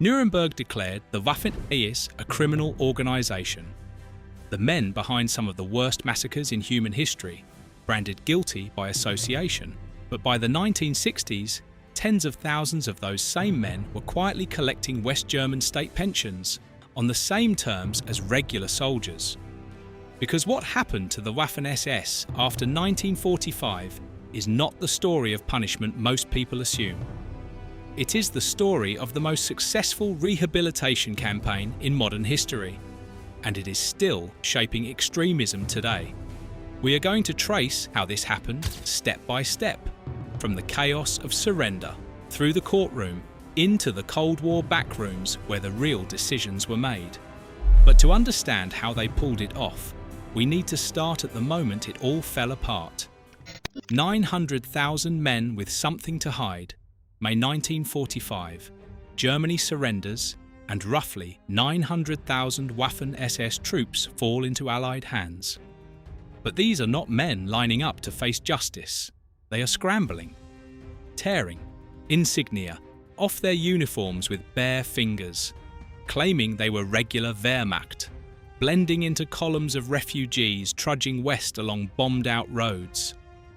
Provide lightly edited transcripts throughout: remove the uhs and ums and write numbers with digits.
Nuremberg declared the Waffen-SS a criminal organisation. The men behind some of the worst massacres in human history, branded guilty by association. But by the 1960s, tens of thousands of those same men were quietly collecting West German state pensions on the same terms as regular soldiers. Because what happened to the Waffen-SS after 1945 is not the story of punishment most people assume. It is the story of the most successful rehabilitation campaign in modern history, and it is still shaping extremism today. We are going to trace how this happened step by step, from the chaos of surrender, through the courtroom, into the Cold War backrooms where the real decisions were made. But to understand how they pulled it off, we need to start at the moment it all fell apart. 900,000 men with something to hide. May 1945, Germany surrenders, and roughly 900,000 Waffen-SS troops fall into Allied hands. But these are not men lining up to face justice. They are scrambling, tearing insignia off their uniforms with bare fingers, claiming they were regular Wehrmacht, blending into columns of refugees trudging west along bombed-out roads.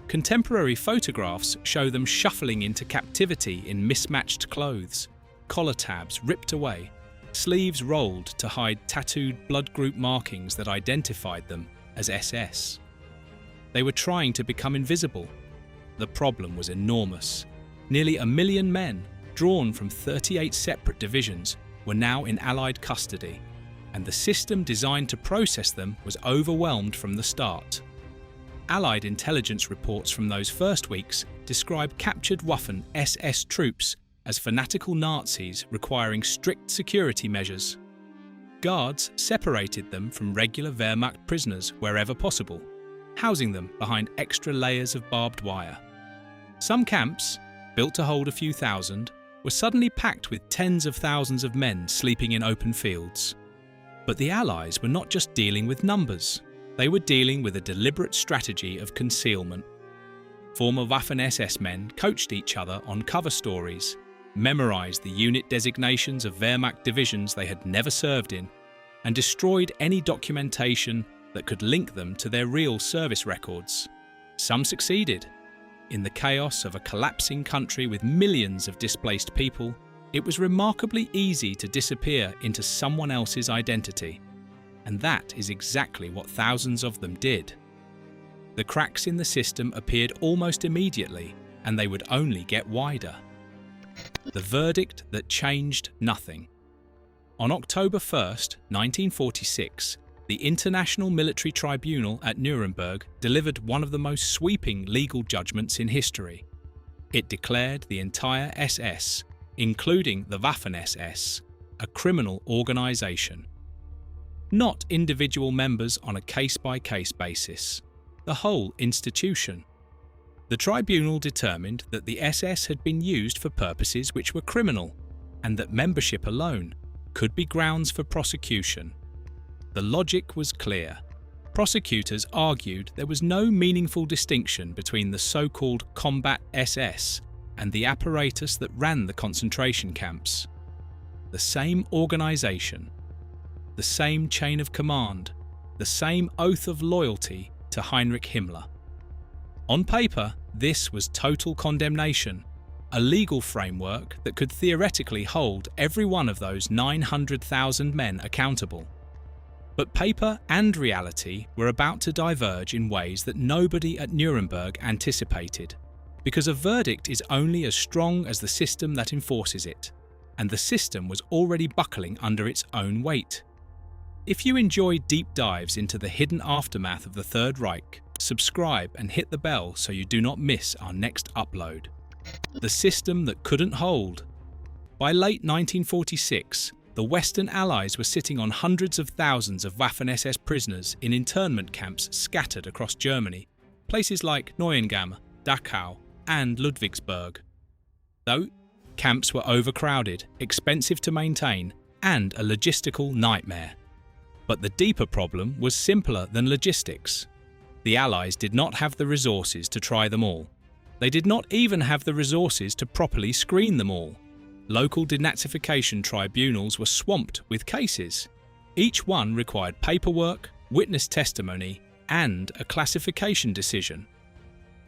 Contemporary photographs show them shuffling into captivity in mismatched clothes, collar tabs ripped away, sleeves rolled to hide tattooed blood group markings that identified them as SS. They were trying to become invisible. The problem was enormous. Nearly 1 million men, drawn from 38 separate divisions, were now in Allied custody, and the system designed to process them was overwhelmed from the start. Allied intelligence reports from those first weeks describe captured Waffen-SS troops as fanatical Nazis requiring strict security measures. Guards separated them from regular Wehrmacht prisoners wherever possible, housing them behind extra layers of barbed wire. Some camps, built to hold a few thousand, were suddenly packed with tens of thousands of men sleeping in open fields. But the Allies were not just dealing with numbers. They were dealing with a deliberate strategy of concealment. Former Waffen-SS men coached each other on cover stories, memorized the unit designations of Wehrmacht divisions they had never served in, and destroyed any documentation that could link them to their real service records. Some succeeded. In the chaos of a collapsing country with millions of displaced people, it was remarkably easy to disappear into someone else's identity. And that is exactly what thousands of them did. The cracks in the system appeared almost immediately, and they would only get wider. The verdict that changed nothing. On October 1st, 1946, the International Military Tribunal at Nuremberg delivered one of the most sweeping legal judgments in history. It declared the entire SS, including the Waffen-SS, a criminal organisation. Not individual members on a case-by-case basis, the whole institution. The tribunal determined that the SS had been used for purposes which were criminal, and that membership alone could be grounds for prosecution. The logic was clear. Prosecutors argued there was no meaningful distinction between the so-called combat SS and the apparatus that ran the concentration camps. The same organisation, the same chain of command, the same oath of loyalty to Heinrich Himmler. On paper, this was total condemnation, a legal framework that could theoretically hold every one of those 900,000 men accountable. But paper and reality were about to diverge in ways that nobody at Nuremberg anticipated, because a verdict is only as strong as the system that enforces it, and the system was already buckling under its own weight. If you enjoy deep dives into the hidden aftermath of the Third Reich, subscribe and hit the bell so you do not miss our next upload. The system that couldn't hold. By late 1946, the Western Allies were sitting on hundreds of thousands of Waffen-SS prisoners in internment camps scattered across Germany, places like Neuengamme, Dachau, and Ludwigsburg. Though camps were overcrowded, expensive to maintain, and a logistical nightmare. But the deeper problem was simpler than logistics. The Allies did not have the resources to try them all. They did not even have the resources to properly screen them all. Local denazification tribunals were swamped with cases. Each one required paperwork, witness testimony, and a classification decision.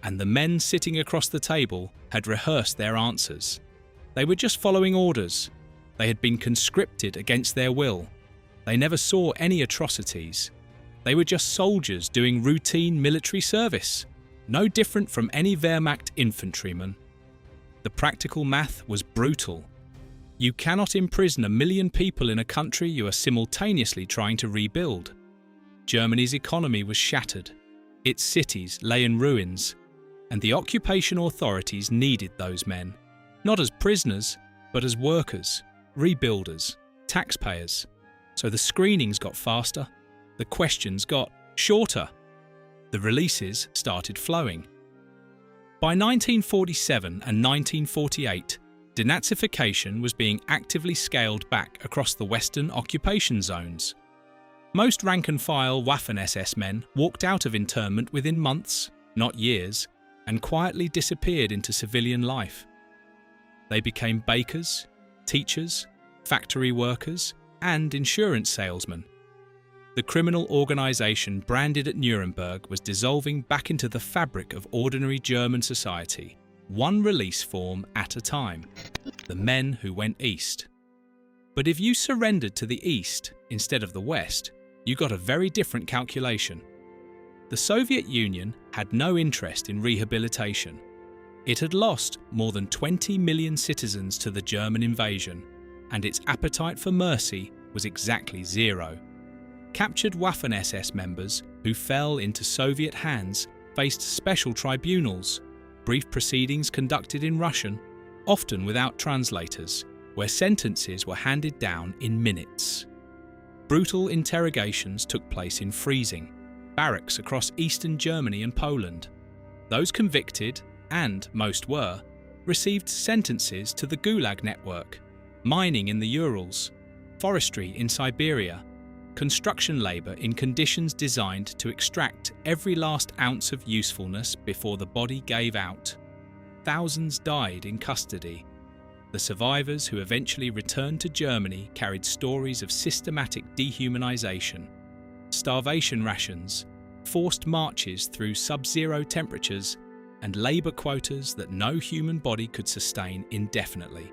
And the men sitting across the table had rehearsed their answers. They were just following orders. They had been conscripted against their will. They never saw any atrocities. They were just soldiers doing routine military service, no different from any Wehrmacht infantryman. The practical math was brutal. You cannot imprison 1 million people in a country you are simultaneously trying to rebuild. Germany's economy was shattered. Its cities lay in ruins, and the occupation authorities needed those men, not as prisoners, but as workers, rebuilders, taxpayers. So the screenings got faster, the questions got shorter, the releases started flowing. By 1947 and 1948, denazification was being actively scaled back across the Western occupation zones. Most rank-and-file Waffen-SS men walked out of internment within months, not years, and quietly disappeared into civilian life. They became bakers, teachers, factory workers, and insurance salesmen. The criminal organisation branded at Nuremberg was dissolving back into the fabric of ordinary German society, one release form at a time: the men who went east. But if you surrendered to the east instead of the west, you got a very different calculation. The Soviet Union had no interest in rehabilitation. It had lost more than 20 million citizens to the German invasion, and its appetite for mercy was exactly zero. Captured Waffen-SS members who fell into Soviet hands faced special tribunals, brief proceedings conducted in Russian, often without translators, where sentences were handed down in minutes. Brutal interrogations took place in freezing barracks across eastern Germany and Poland. Those convicted, and most were, received sentences to the Gulag network, mining in the Urals, forestry in Siberia, construction labour in conditions designed to extract every last ounce of usefulness before the body gave out. Thousands died in custody. The survivors who eventually returned to Germany carried stories of systematic dehumanisation, starvation rations, forced marches through sub-zero temperatures, and labour quotas that no human body could sustain indefinitely.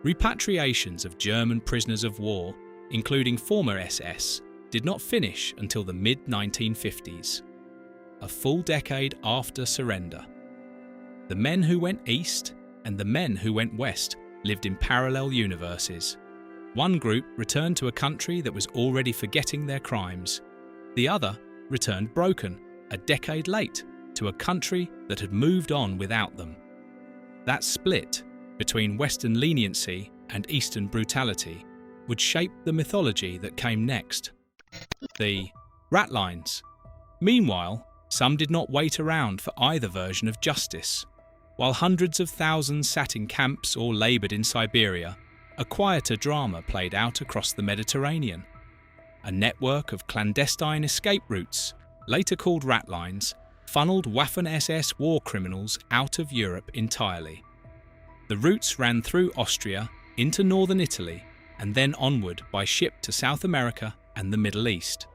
Repatriations of German prisoners of war, including former SS, did not finish until the mid-1950s, a full decade after surrender. The men who went east and the men who went west lived in parallel universes. One group returned to a country that was already forgetting their crimes. The other returned broken, a decade late, to a country that had moved on without them. That split between Western leniency and Eastern brutality would shape the mythology that came next. The Ratlines. Meanwhile, some did not wait around for either version of justice. While hundreds of thousands sat in camps or laboured in Siberia, a quieter drama played out across the Mediterranean. A network of clandestine escape routes, later called Ratlines, funneled Waffen-SS war criminals out of Europe entirely. The routes ran through Austria, into northern Italy, and then onward by ship to South America and the Middle East.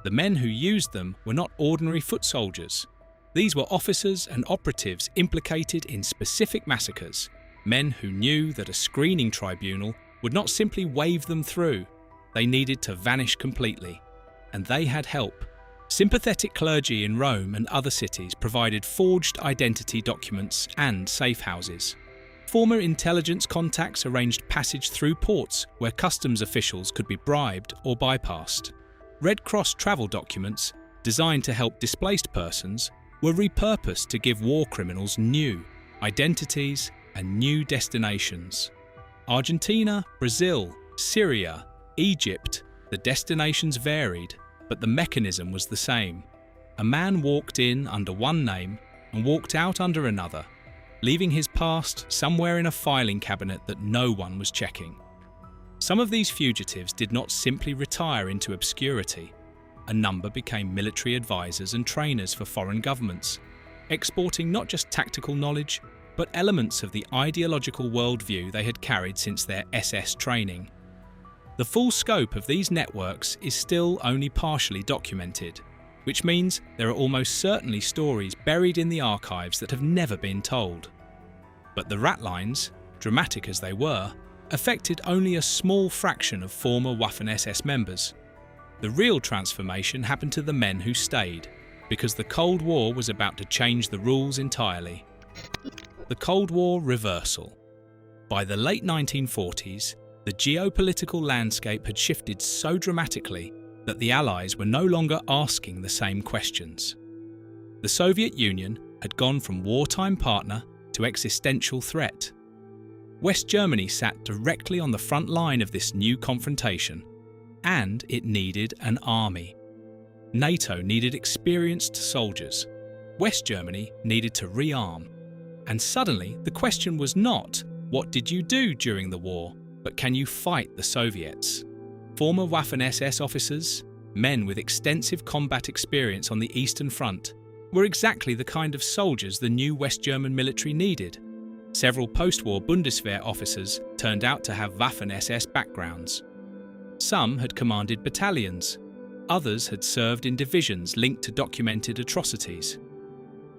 The men who used them were not ordinary foot soldiers. These were officers and operatives implicated in specific massacres, men who knew that a screening tribunal would not simply wave them through. They needed to vanish completely, and they had help. Sympathetic clergy in Rome and other cities provided forged identity documents and safe houses. Former intelligence contacts arranged passage through ports where customs officials could be bribed or bypassed. Red Cross travel documents, designed to help displaced persons, were repurposed to give war criminals new identities and new destinations. Argentina, Brazil, Syria, Egypt, the destinations varied, but the mechanism was the same. A man walked in under one name and walked out under another, leaving his past somewhere in a filing cabinet that no one was checking. Some of these fugitives did not simply retire into obscurity. A number became military advisors and trainers for foreign governments, exporting not just tactical knowledge, but elements of the ideological worldview they had carried since their SS training. The full scope of these networks is still only partially documented, which means there are almost certainly stories buried in the archives that have never been told. But the Ratlines, dramatic as they were, affected only a small fraction of former Waffen-SS members. The real transformation happened to the men who stayed, because the Cold War was about to change the rules entirely. The Cold War reversal. By the late 1940s, the geopolitical landscape had shifted so dramatically that the Allies were no longer asking the same questions. The Soviet Union had gone from wartime partner to existential threat. West Germany sat directly on the front line of this new confrontation, and it needed an army. NATO needed experienced soldiers. West Germany needed to rearm. And suddenly, the question was not, what did you do during the war, but can you fight the Soviets? Former Waffen-SS officers, men with extensive combat experience on the Eastern Front, were exactly the kind of soldiers the new West German military needed. Several post-war Bundeswehr officers turned out to have Waffen-SS backgrounds. Some had commanded battalions, others had served in divisions linked to documented atrocities.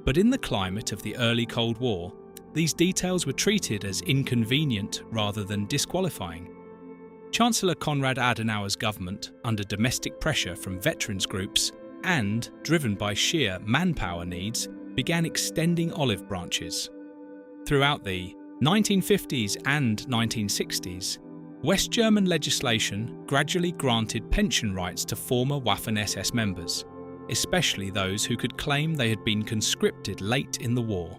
But in the climate of the early Cold War, these details were treated as inconvenient rather than disqualifying. Chancellor Konrad Adenauer's government, under domestic pressure from veterans groups and driven by sheer manpower needs, began extending olive branches. Throughout the 1950s and 1960s, West German legislation gradually granted pension rights to former Waffen-SS members, especially those who could claim they had been conscripted late in the war.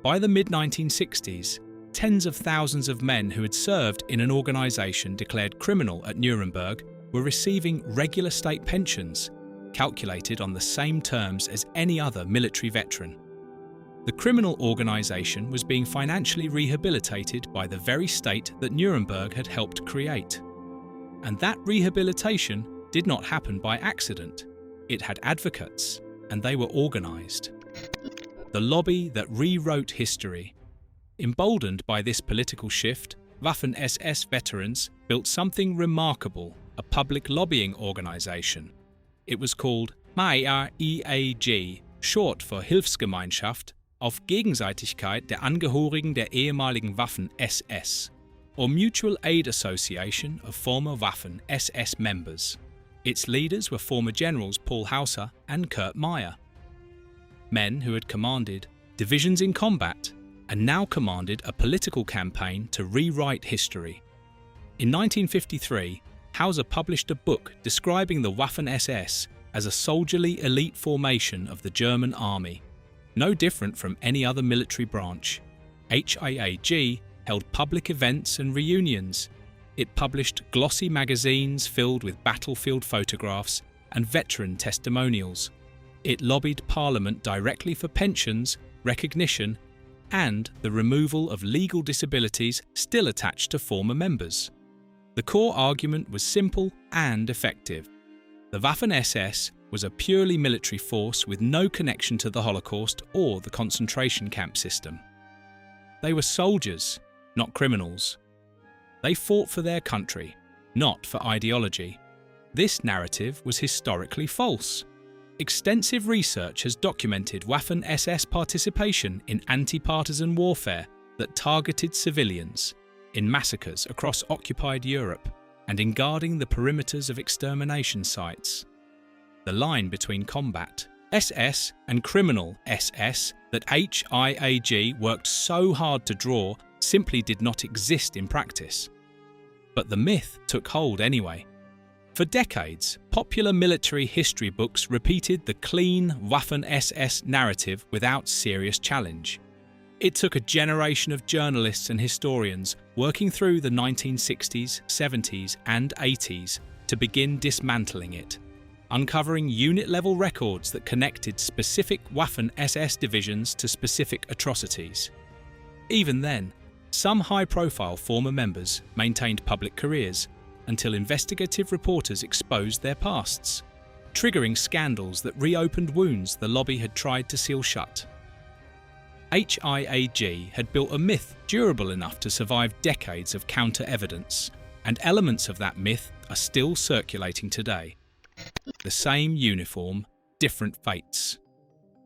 By the mid-1960s, tens of thousands of men who had served in an organisation declared criminal at Nuremberg were receiving regular state pensions, calculated on the same terms as any other military veteran. The criminal organisation was being financially rehabilitated by the very state that Nuremberg had helped create. And that rehabilitation did not happen by accident. It had advocates, and they were organised. The lobby that rewrote history. Emboldened by this political shift, Waffen-SS veterans built something remarkable, a public lobbying organisation. It was called HIAG, short for Hilfsgemeinschaft auf Gegenseitigkeit der Angehörigen der ehemaligen Waffen-SS, or Mutual Aid Association of former Waffen-SS members. Its leaders were former generals Paul Hauser and Kurt Meyer, men who had commanded divisions in combat and now commanded a political campaign to rewrite history. In 1953, Hauser published a book describing the Waffen-SS as a soldierly elite formation of the German army, no different from any other military branch. HIAG held public events and reunions. It published glossy magazines filled with battlefield photographs and veteran testimonials. It lobbied Parliament directly for pensions, recognition, and the removal of legal disabilities still attached to former members. The core argument was simple and effective. The Waffen-SS was a purely military force with no connection to the Holocaust or the concentration camp system. They were soldiers, not criminals. They fought for their country, not for ideology. This narrative was historically false. Extensive research has documented Waffen-SS participation in anti-partisan warfare that targeted civilians, in massacres across occupied Europe, and in guarding the perimeters of extermination sites. The line between combat SS and criminal SS that HIAG worked so hard to draw simply did not exist in practice. But the myth took hold anyway. For decades, popular military history books repeated the clean Waffen-SS narrative without serious challenge. It took a generation of journalists and historians working through the 1960s, 70s and 80s to begin dismantling it, uncovering unit-level records that connected specific Waffen-SS divisions to specific atrocities. Even then, some high-profile former members maintained public careers until investigative reporters exposed their pasts, triggering scandals that reopened wounds the lobby had tried to seal shut. HIAG had built a myth durable enough to survive decades of counter-evidence, and elements of that myth are still circulating today. The same uniform, different fates.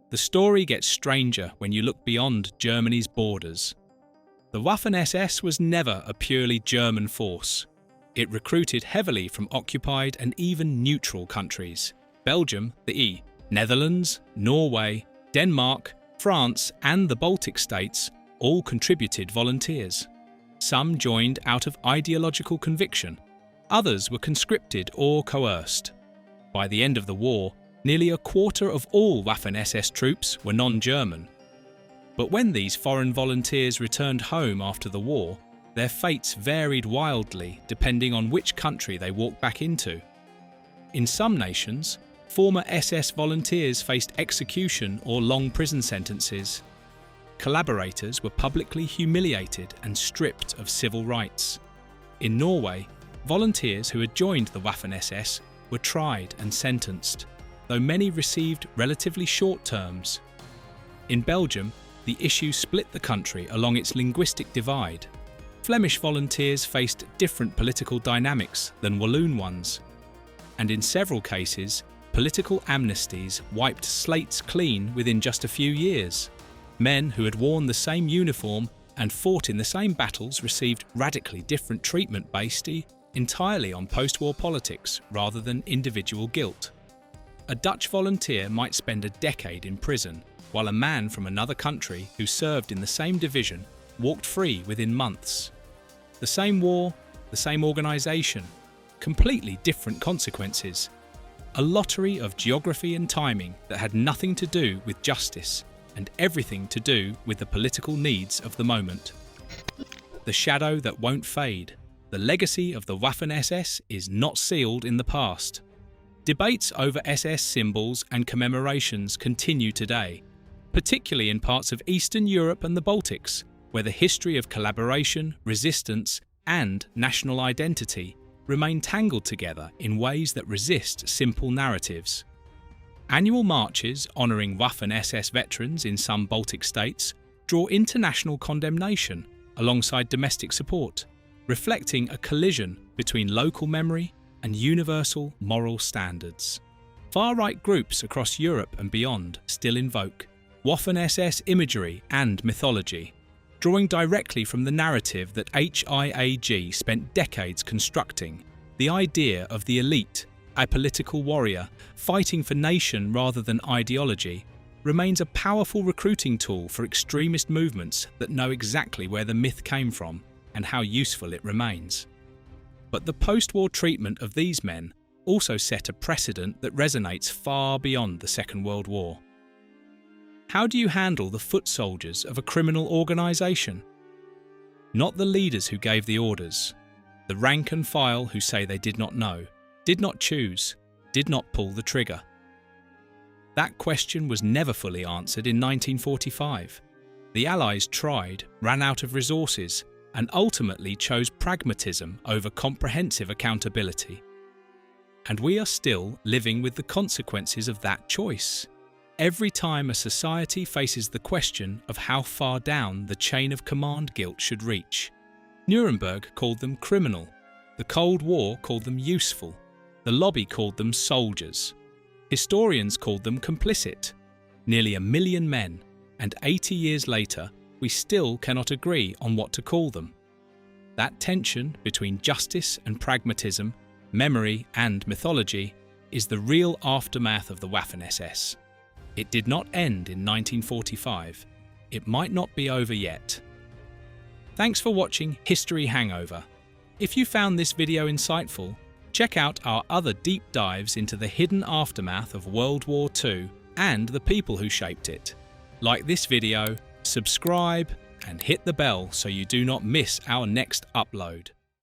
The story gets stranger when you look beyond Germany's borders. The Waffen-SS was never a purely German force. It recruited heavily from occupied and even neutral countries. Belgium, the Netherlands, Norway, Denmark, France and the Baltic states all contributed volunteers. Some joined out of ideological conviction. Others were conscripted or coerced. By the end of the war, nearly a quarter of all Waffen-SS troops were non-German. But when these foreign volunteers returned home after the war, their fates varied wildly depending on which country they walked back into. In some nations, former SS volunteers faced execution or long prison sentences. Collaborators were publicly humiliated and stripped of civil rights. In Norway, volunteers who had joined the Waffen-SS were tried and sentenced, though many received relatively short terms. In Belgium, the issue split the country along its linguistic divide. Flemish volunteers faced different political dynamics than Walloon ones. And in several cases, political amnesties wiped slates clean within just a few years. Men who had worn the same uniform and fought in the same battles received radically different treatment based entirely on post-war politics rather than individual guilt. A Dutch volunteer might spend a decade in prison, while a man from another country who served in the same division walked free within months. The same war, the same organisation, completely different consequences. A lottery of geography and timing that had nothing to do with justice and everything to do with the political needs of the moment. The shadow that won't fade. The legacy of the Waffen-SS is not sealed in the past. Debates over SS symbols and commemorations continue today, particularly in parts of Eastern Europe and the Baltics, where the history of collaboration, resistance, and national identity remain tangled together in ways that resist simple narratives. Annual marches honouring Waffen-SS veterans in some Baltic states draw international condemnation alongside domestic support, reflecting a collision between local memory and universal moral standards. Far-right groups across Europe and beyond still invoke Waffen-SS imagery and mythology, drawing directly from the narrative that HIAG spent decades constructing, the idea of the elite, a political warrior, fighting for nation rather than ideology, remains a powerful recruiting tool for extremist movements that know exactly where the myth came from and how useful it remains. But the post-war treatment of these men also set a precedent that resonates far beyond the Second World War. How do you handle the foot soldiers of a criminal organisation? Not the leaders who gave the orders, the rank and file who say they did not know, did not choose, did not pull the trigger. That question was never fully answered in 1945. The Allies tried, ran out of resources, and ultimately chose pragmatism over comprehensive accountability. And we are still living with the consequences of that choice. Every time a society faces the question of how far down the chain of command guilt should reach. Nuremberg called them criminal, the Cold War called them useful, the lobby called them soldiers. Historians called them complicit. Nearly 1 million men, and 80 years later, we still cannot agree on what to call them. That tension between justice and pragmatism, memory and mythology, is the real aftermath of the Waffen-SS. It did not end in 1945. It might not be over yet. Thanks for watching History Hangover. If you found this video insightful, check out our other deep dives into the hidden aftermath of World War II and the people who shaped it. Like this video, subscribe, and hit the bell so you do not miss our next upload.